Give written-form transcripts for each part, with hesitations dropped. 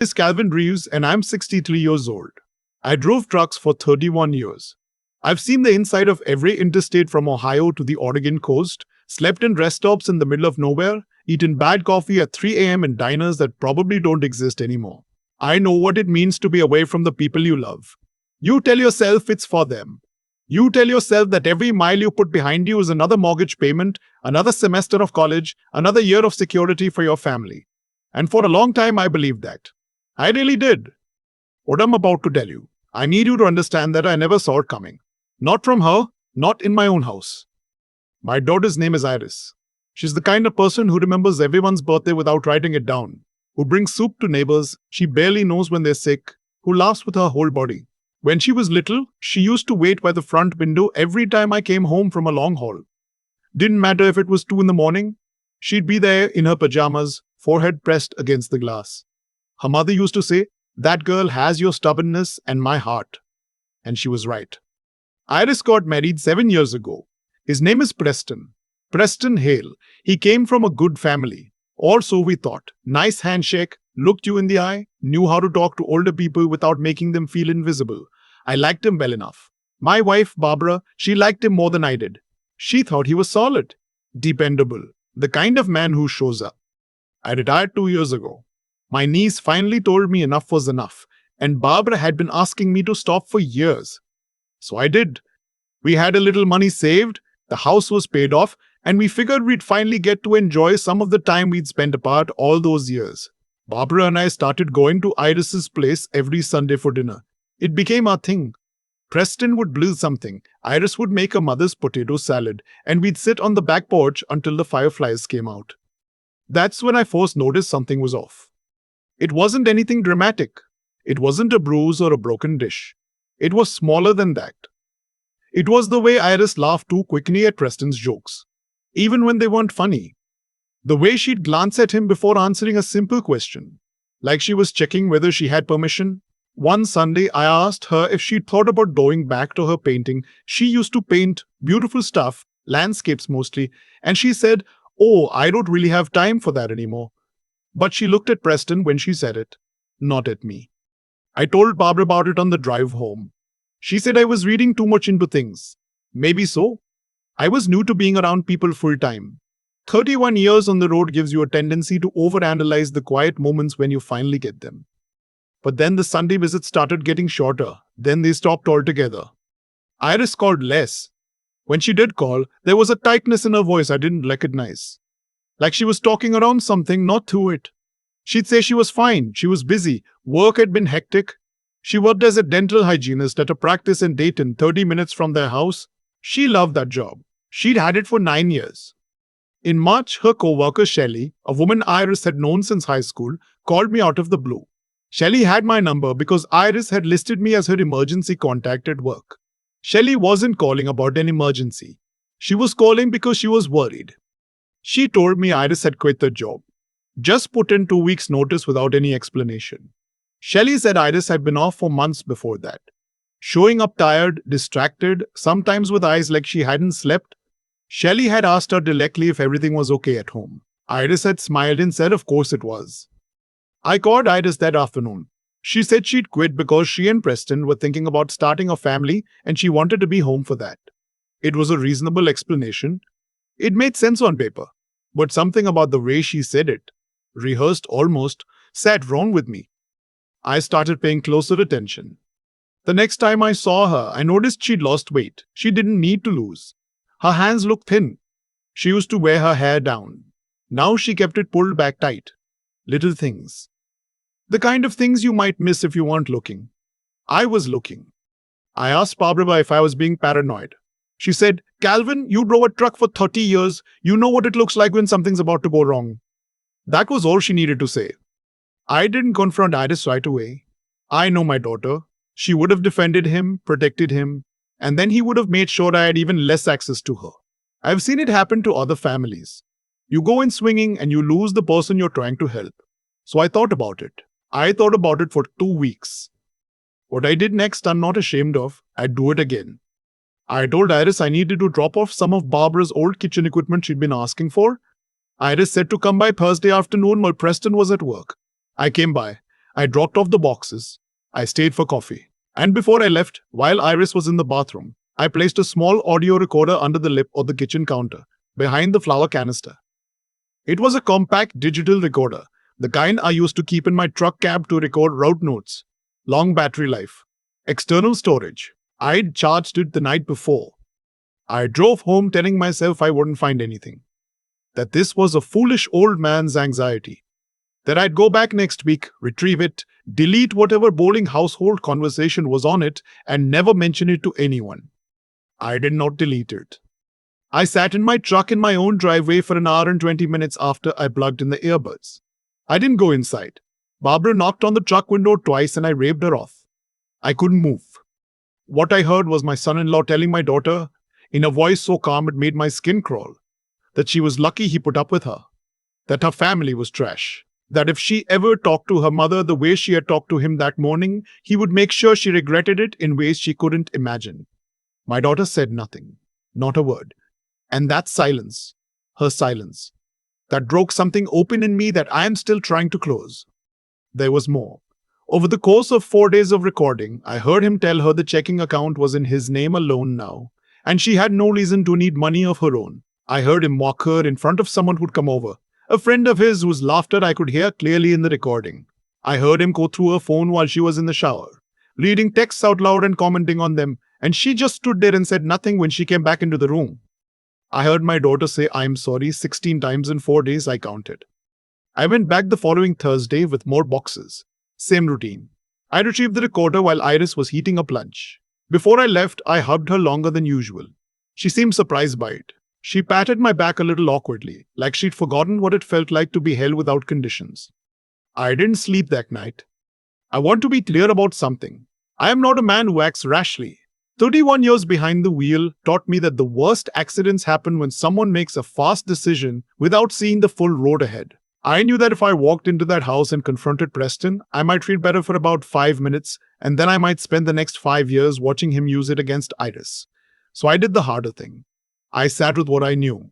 Is Calvin Reeves and I'm 63 years old. I drove trucks for 31 years. I've seen the inside of every interstate from Ohio to the Oregon coast, slept in rest stops in the middle of nowhere, eaten bad coffee at 3 a.m. in diners that probably don't exist anymore. I know what it means to be away from the people you love. You tell yourself it's for them. You tell yourself that every mile you put behind you is another mortgage payment, another semester of college, another year of security for your family. And for a long time I believed that. I really did. What I'm about to tell you, I need you to understand that I never saw it coming. Not from her, not in my own house. My daughter's name is Iris. She's the kind of person who remembers everyone's birthday without writing it down, who brings soup to neighbors she barely knows when they're sick, who laughs with her whole body. When she was little, she used to wait by the front window every time I came home from a long haul. Didn't matter if it was 2 in the morning, she'd be there in her pajamas, forehead pressed against the glass. Her mother used to say, "That girl has your stubbornness and my heart." And she was right. Iris got married 7 years ago. His name is Preston. Preston Hale. He came from a good family. Or so we thought. Nice handshake, looked you in the eye, knew how to talk to older people without making them feel invisible. I liked him well enough. My wife, Barbara, she liked him more than I did. She thought he was solid, dependable, the kind of man who shows up. I retired 2 years ago. My niece finally told me enough was enough, and Barbara had been asking me to stop for years. So I did. We had a little money saved, the house was paid off, and we figured we'd finally get to enjoy some of the time we'd spent apart all those years. Barbara and I started going to Iris's place every Sunday for dinner. It became our thing. Preston would brew something, Iris would make her mother's potato salad, and we'd sit on the back porch until the fireflies came out. That's when I first noticed something was off. It wasn't anything dramatic. It wasn't a bruise or a broken dish. It was smaller than that. It was the way Iris laughed too quickly at Preston's jokes, even when they weren't funny. The way she'd glance at him before answering a simple question, like she was checking whether she had permission. One Sunday, I asked her if she'd thought about going back to her painting. She used to paint beautiful stuff, landscapes mostly, and she said, "Oh, I don't really have time for that anymore." But she looked at Preston when she said it, not at me. I told Barbara about it on the drive home. She said I was reading too much into things. Maybe so. I was new to being around people full time. 31 years on the road gives you a tendency to overanalyze the quiet moments when you finally get them. But then the Sunday visits started getting shorter. Then they stopped altogether. Iris called less. When she did call, there was a tightness in her voice I didn't recognize. Like she was talking around something, not through it. She'd say she was fine, she was busy, work had been hectic. She worked as a dental hygienist at a practice in Dayton, 30 minutes from their house. She loved that job. She'd had it for 9 years. In March, her co-worker Shelley, a woman Iris had known since high school, called me out of the blue. Shelley had my number because Iris had listed me as her emergency contact at work. Shelley wasn't calling about an emergency. She was calling because she was worried. She told me Iris had quit the job. Just put in 2 weeks' notice without any explanation. Shelley said Iris had been off for months before that. Showing up tired, distracted, sometimes with eyes like she hadn't slept. Shelley had asked her directly if everything was okay at home. Iris had smiled and said of course it was. I called Iris that afternoon. She said she'd quit because she and Preston were thinking about starting a family and she wanted to be home for that. It was a reasonable explanation. It made sense on paper. But something about the way she said it, rehearsed almost, sat wrong with me. I started paying closer attention. The next time I saw her, I noticed she'd lost weight. She didn't need to lose. Her hands looked thin. She used to wear her hair down. Now she kept it pulled back tight. Little things. The kind of things you might miss if you weren't looking. I was looking. I asked Barbara if I was being paranoid. She said, "Calvin, you drove a truck for 30 years. You know what it looks like when something's about to go wrong." That was all she needed to say. I didn't confront Iris right away. I know my daughter. She would have defended him, protected him, and then he would have made sure I had even less access to her. I've seen it happen to other families. You go in swinging and you lose the person you're trying to help. So I thought about it. I thought about it for 2 weeks. What I did next, I'm not ashamed of. I'd do it again. I told Iris I needed to drop off some of Barbara's old kitchen equipment she'd been asking for. Iris said to come by Thursday afternoon while Preston was at work. I came by. I dropped off the boxes. I stayed for coffee. And before I left, while Iris was in the bathroom, I placed a small audio recorder under the lip of the kitchen counter, behind the flour canister. It was a compact digital recorder, the kind I used to keep in my truck cab to record route notes. Long battery life. External storage. I'd charged it the night before. I drove home telling myself I wouldn't find anything. That this was a foolish old man's anxiety. That I'd go back next week, retrieve it, delete whatever boring household conversation was on it, and never mention it to anyone. I did not delete it. I sat in my truck in my own driveway for an hour and 20 minutes after I plugged in the earbuds. I didn't go inside. Barbara knocked on the truck window twice and I raved her off. I couldn't move. What I heard was my son-in-law telling my daughter, in a voice so calm it made my skin crawl, that she was lucky he put up with her, that her family was trash, that if she ever talked to her mother the way she had talked to him that morning, he would make sure she regretted it in ways she couldn't imagine. My daughter said nothing, not a word. And that silence, her silence, that broke something open in me that I am still trying to close. There was more. Over the course of 4 days of recording, I heard him tell her the checking account was in his name alone now, and she had no reason to need money of her own. I heard him mock her in front of someone who'd come over, a friend of his whose laughter I could hear clearly in the recording. I heard him go through her phone while she was in the shower, reading texts out loud and commenting on them, and she just stood there and said nothing when she came back into the room. I heard my daughter say I'm sorry 16 times in 4 days, I counted. I went back the following Thursday with more boxes. Same routine. I retrieved the recorder while Iris was heating up lunch. Before I left, I hugged her longer than usual. She seemed surprised by it. She patted my back a little awkwardly, like she'd forgotten what it felt like to be held without conditions. I didn't sleep that night. I want to be clear about something. I am not a man who acts rashly. 31 years behind the wheel taught me that the worst accidents happen when someone makes a fast decision without seeing the full road ahead. I knew that if I walked into that house and confronted Preston, I might feel better for about 5 minutes, and then I might spend the next 5 years watching him use it against Iris. So I did the harder thing. I sat with what I knew.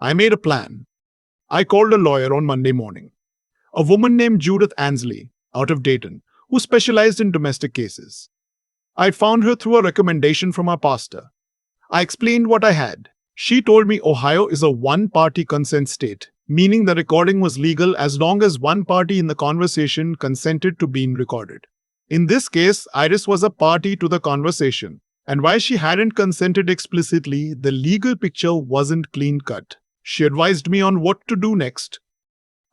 I made a plan. I called a lawyer on Monday morning. A woman named Judith Ansley, out of Dayton, who specialized in domestic cases. I found her through a recommendation from our pastor. I explained what I had. She told me Ohio is a one-party consent state, meaning the recording was legal as long as one party in the conversation consented to being recorded. In this case, Iris was a party to the conversation, and while she hadn't consented explicitly, the legal picture wasn't clean-cut. She advised me on what to do next.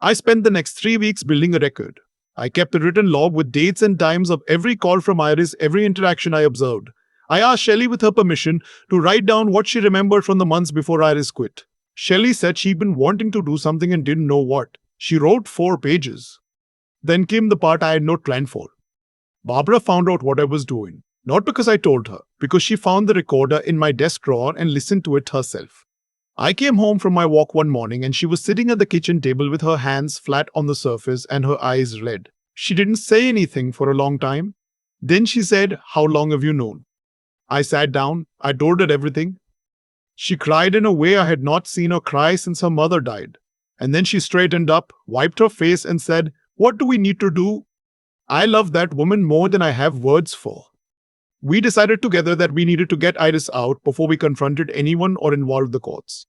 I spent the next 3 weeks building a record. I kept a written log with dates and times of every call from Iris, every interaction I observed. I asked Shelley, with her permission, to write down what she remembered from the months before Iris quit. Shelley said she'd been wanting to do something and didn't know what. She wrote 4 pages. Then came the part I had not planned for. Barbara found out what I was doing. Not because I told her, because she found the recorder in my desk drawer and listened to it herself. I came home from my walk one morning and she was sitting at the kitchen table with her hands flat on the surface and her eyes red. She didn't say anything for a long time. Then she said, "How long have you known?" I sat down. I told her everything. She cried in a way I had not seen her cry since her mother died. And then she straightened up, wiped her face and said, "What do we need to do?" I love that woman more than I have words for. We decided together that we needed to get Iris out before we confronted anyone or involved the courts.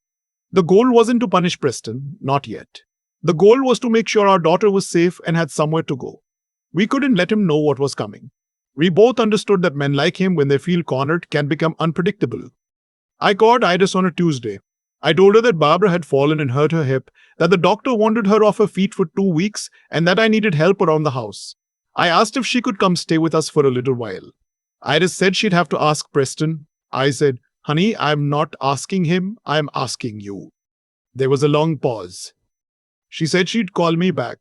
The goal wasn't to punish Preston, not yet. The goal was to make sure our daughter was safe and had somewhere to go. We couldn't let him know what was coming. We both understood that men like him, when they feel cornered, can become unpredictable. I called Iris on a Tuesday. I told her that Barbara had fallen and hurt her hip, that the doctor wanted her off her feet for 2 weeks, and that I needed help around the house. I asked if she could come stay with us for a little while. Iris said she'd have to ask Preston. I said, "Honey, I'm not asking him, I'm asking you." There was a long pause. She said she'd call me back.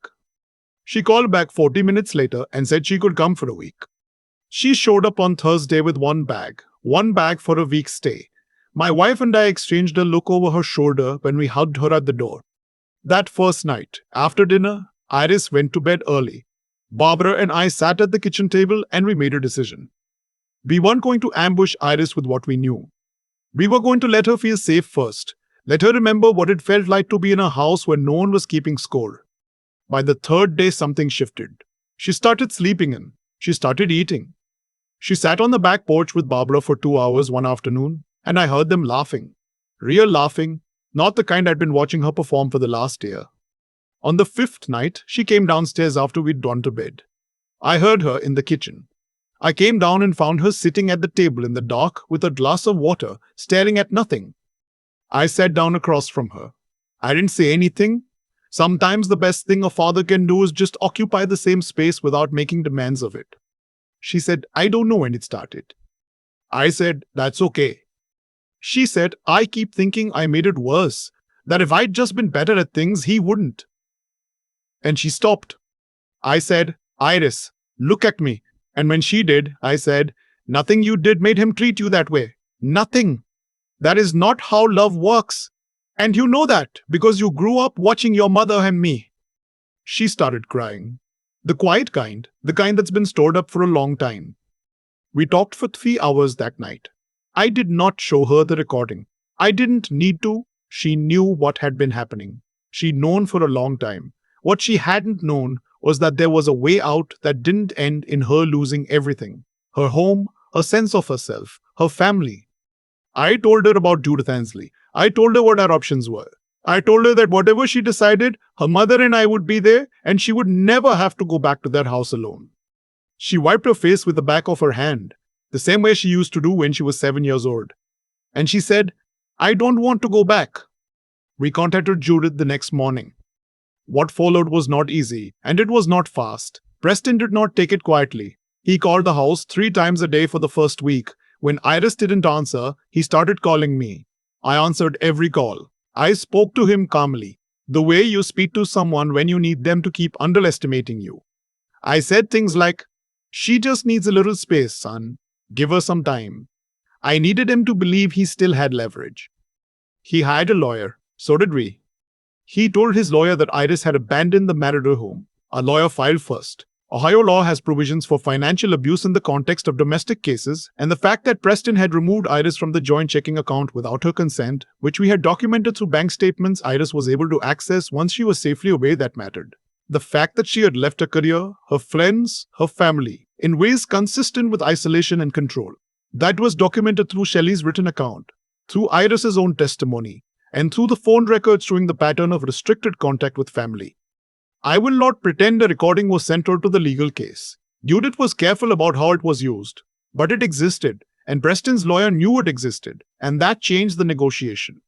She called back 40 minutes later and said she could come for a week. She showed up on Thursday with one bag for a week's stay. My wife and I exchanged a look over her shoulder when we hugged her at the door. That first night, after dinner, Iris went to bed early. Barbara and I sat at the kitchen table and we made a decision. We weren't going to ambush Iris with what we knew. We were going to let her feel safe first. Let her remember what it felt like to be in a house where no one was keeping score. By the 3rd day, something shifted. She started sleeping in. She started eating. She sat on the back porch with Barbara for 2 hours one afternoon, and I heard them laughing. Real laughing, not the kind I'd been watching her perform for the last year. On the fifth night, she came downstairs after we'd gone to bed. I heard her in the kitchen. I came down and found her sitting at the table in the dark with a glass of water, staring at nothing. I sat down across from her. I didn't say anything. Sometimes the best thing a father can do is just occupy the same space without making demands of it. She said, I don't know when it started. I said, that's okay. She said, I keep thinking I made it worse, that if I'd just been better at things, he wouldn't. And she stopped. I said, Iris, look at me. And when she did, I said, nothing you did made him treat you that way. Nothing. That is not how love works. And you know that because you grew up watching your mother and me. She started crying. The quiet kind, the kind that's been stored up for a long time. We talked for 3 hours that night. I did not show her the recording. I didn't need to. She knew what had been happening. She'd known for a long time. What she hadn't known was that there was a way out that didn't end in her losing everything. Her home, her sense of herself, her family. I told her about Judith Ansley. I told her what our options were. I told her that whatever she decided, her mother and I would be there, and she would never have to go back to that house alone. She wiped her face with the back of her hand, the same way she used to do when she was 7 years old. And she said, I don't want to go back. We contacted Judith the next morning. What followed was not easy, and it was not fast. Preston did not take it quietly. He called the house 3 times a day for the first week. When Iris didn't answer, he started calling me. I answered every call. I spoke to him calmly, the way you speak to someone when you need them to keep underestimating you. I said things like, she just needs a little space, son. Give her some time. I needed him to believe he still had leverage. He hired a lawyer. So did we. He told his lawyer that Iris had abandoned the marital home. Our lawyer filed first. Ohio law has provisions for financial abuse in the context of domestic cases, and the fact that Preston had removed Iris from the joint checking account without her consent, which we had documented through bank statements Iris was able to access once she was safely away, that mattered. The fact that she had left her career, her friends, her family, in ways consistent with isolation and control. That was documented through Shelley's written account, through Iris's own testimony, and through the phone records showing the pattern of restricted contact with family. I will not pretend the recording was central to the legal case. Judith was careful about how it was used, but it existed, and Preston's lawyer knew it existed, and that changed the negotiation.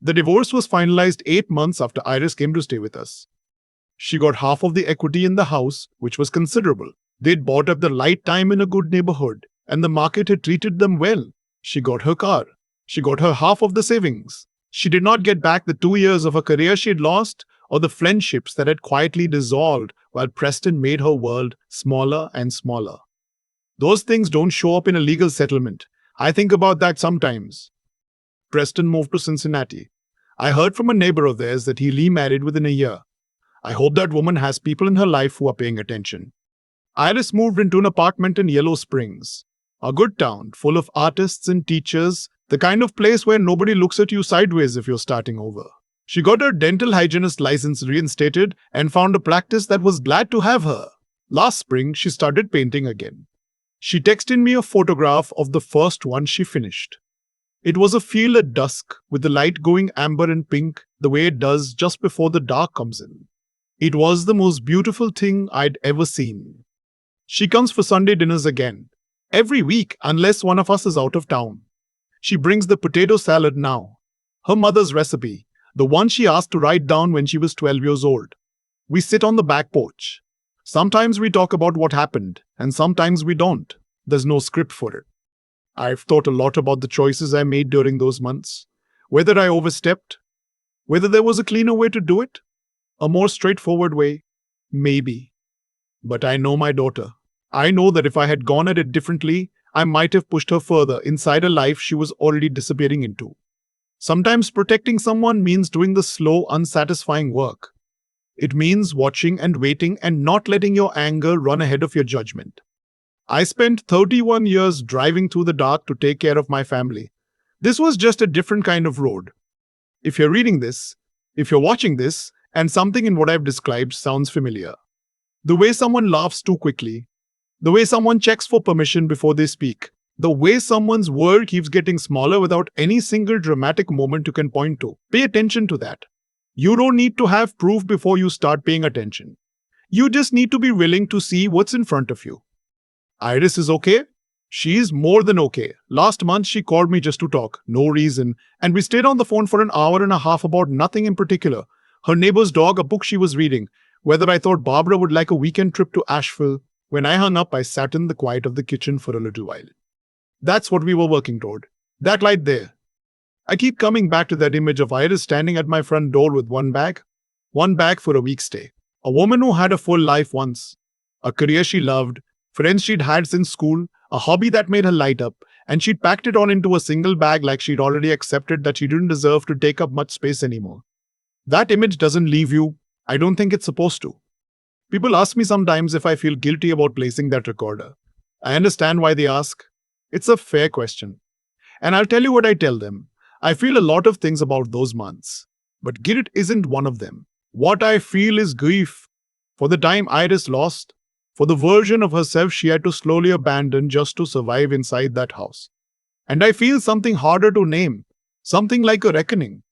The divorce was finalized 8 months after Iris came to stay with us. She got half of the equity in the house, which was considerable. They'd bought up the right time in a good neighborhood, and the market had treated them well. She got her car. She got her half of the savings. She did not get back the 2 years of her career she had lost, or the friendships that had quietly dissolved while Preston made her world smaller and smaller. Those things don't show up in a legal settlement. I think about that sometimes. Preston moved to Cincinnati. I heard from a neighbor of theirs that he remarried within a year. I hope that woman has people in her life who are paying attention. Iris moved into an apartment in Yellow Springs, a good town full of artists and teachers, the kind of place where nobody looks at you sideways if you're starting over. She got her dental hygienist license reinstated and found a practice that was glad to have her. Last spring, she started painting again. She texted me a photograph of the first one she finished. It was a field at dusk with the light going amber and pink the way it does just before the dark comes in. It was the most beautiful thing I'd ever seen. She comes for Sunday dinners again, every week unless one of us is out of town. She brings the potato salad now, her mother's recipe, the one she asked to write down when she was 12 years old. We sit on the back porch. Sometimes we talk about what happened, and sometimes we don't. There's no script for it. I've thought a lot about the choices I made during those months. Whether I overstepped, whether there was a cleaner way to do it, a more straightforward way, maybe. But I know my daughter. I know that if I had gone at it differently, I might have pushed her further inside a life she was already disappearing into. Sometimes protecting someone means doing the slow, unsatisfying work. It means watching and waiting and not letting your anger run ahead of your judgment. I spent 31 years driving through the dark to take care of my family. This was just a different kind of road. If you're reading this, if you're watching this, and something in what I've described sounds familiar, The way someone laughs too quickly, the way someone checks for permission before they speak, the way someone's world keeps getting smaller without any single dramatic moment you can point to. Pay attention to that. You don't need to have proof before you start paying attention. You just need to be willing to see what's in front of you. Iris is okay. She's more than okay. Last month, she called me just to talk, no reason, and we stayed on the phone for an hour and a half about nothing in particular. Her neighbor's dog, a book she was reading, whether I thought Barbara would like a weekend trip to Asheville. When I hung up, I sat in the quiet of the kitchen for a little while. That's what we were working toward. That light there. I keep coming back to that image of Iris standing at my front door with one bag for a week's stay. A woman who had a full life once, a career she loved, friends she'd had since school, a hobby that made her light up, and she'd packed it all into a single bag like she'd already accepted that she didn't deserve to take up much space anymore. That image doesn't leave you. I don't think it's supposed to. People ask me sometimes if I feel guilty about placing that recorder. I understand why they ask. It's a fair question. And I'll tell you what I tell them. I feel a lot of things about those months. But guilt isn't one of them. What I feel is grief for the time Iris lost, for the version of herself she had to slowly abandon just to survive inside that house. And I feel something harder to name, something like a reckoning.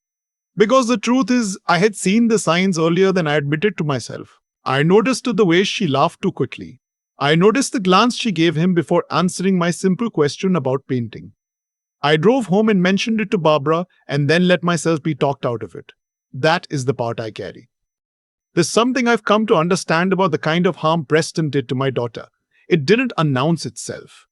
Because the truth is, I had seen the signs earlier than I admitted to myself. I noticed the way she laughed too quickly. I noticed the glance she gave him before answering my simple question about painting. I drove home and mentioned it to Barbara and then let myself be talked out of it. That is the part I carry. There's something I've come to understand about the kind of harm Preston did to my daughter. It didn't announce itself.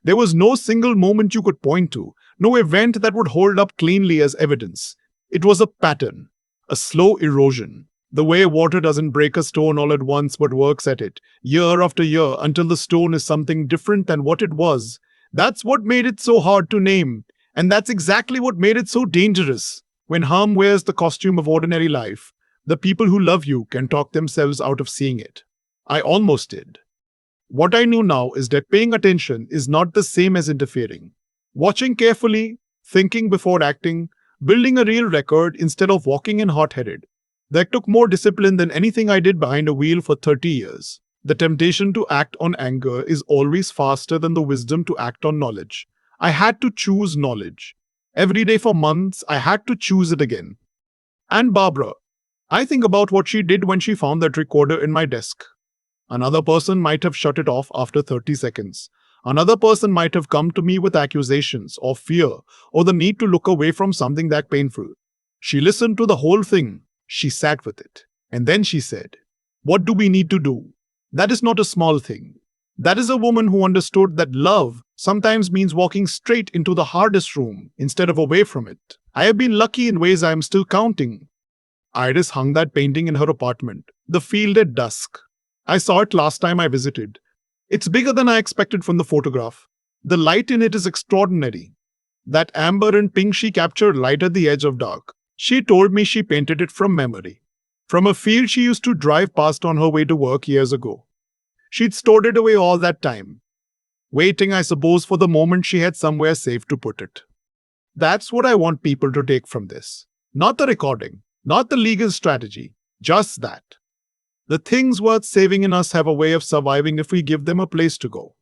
There was no single moment you could point to, no event that would hold up cleanly as evidence. It was a pattern, a slow erosion. The way water doesn't break a stone all at once but works at it, year after year, until the stone is something different than what it was. That's what made it so hard to name. And that's exactly what made it so dangerous. When harm wears the costume of ordinary life, the people who love you can talk themselves out of seeing it. I almost did. What I knew now is that paying attention is not the same as interfering. Watching carefully, thinking before acting, building a real record instead of walking in hot-headed. That took more discipline than anything I did behind a wheel for 30 years. The temptation to act on anger is always faster than the wisdom to act on knowledge. I had to choose knowledge. Every day for months, I had to choose it again. And Barbara, I think about what she did when she found that recorder in my desk. Another person might have shut it off after 30 seconds. Another person might have come to me with accusations or fear or the need to look away from something that painful. She listened to the whole thing. She sat with it. And then she said, "What do we need to do?" That is not a small thing. That is a woman who understood that love sometimes means walking straight into the hardest room instead of away from it. I have been lucky in ways I am still counting. Iris hung that painting in her apartment, The Field at Dusk. I saw it last time I visited. It's bigger than I expected from the photograph. The light in it is extraordinary. That amber and pink she captured light at the edge of dark. She told me she painted it from memory, from a field she used to drive past on her way to work years ago. She'd stored it away all that time, waiting, I suppose, for the moment she had somewhere safe to put it. That's what I want people to take from this. Not the recording, not the legal strategy, just that. The things worth saving in us have a way of surviving if we give them a place to go.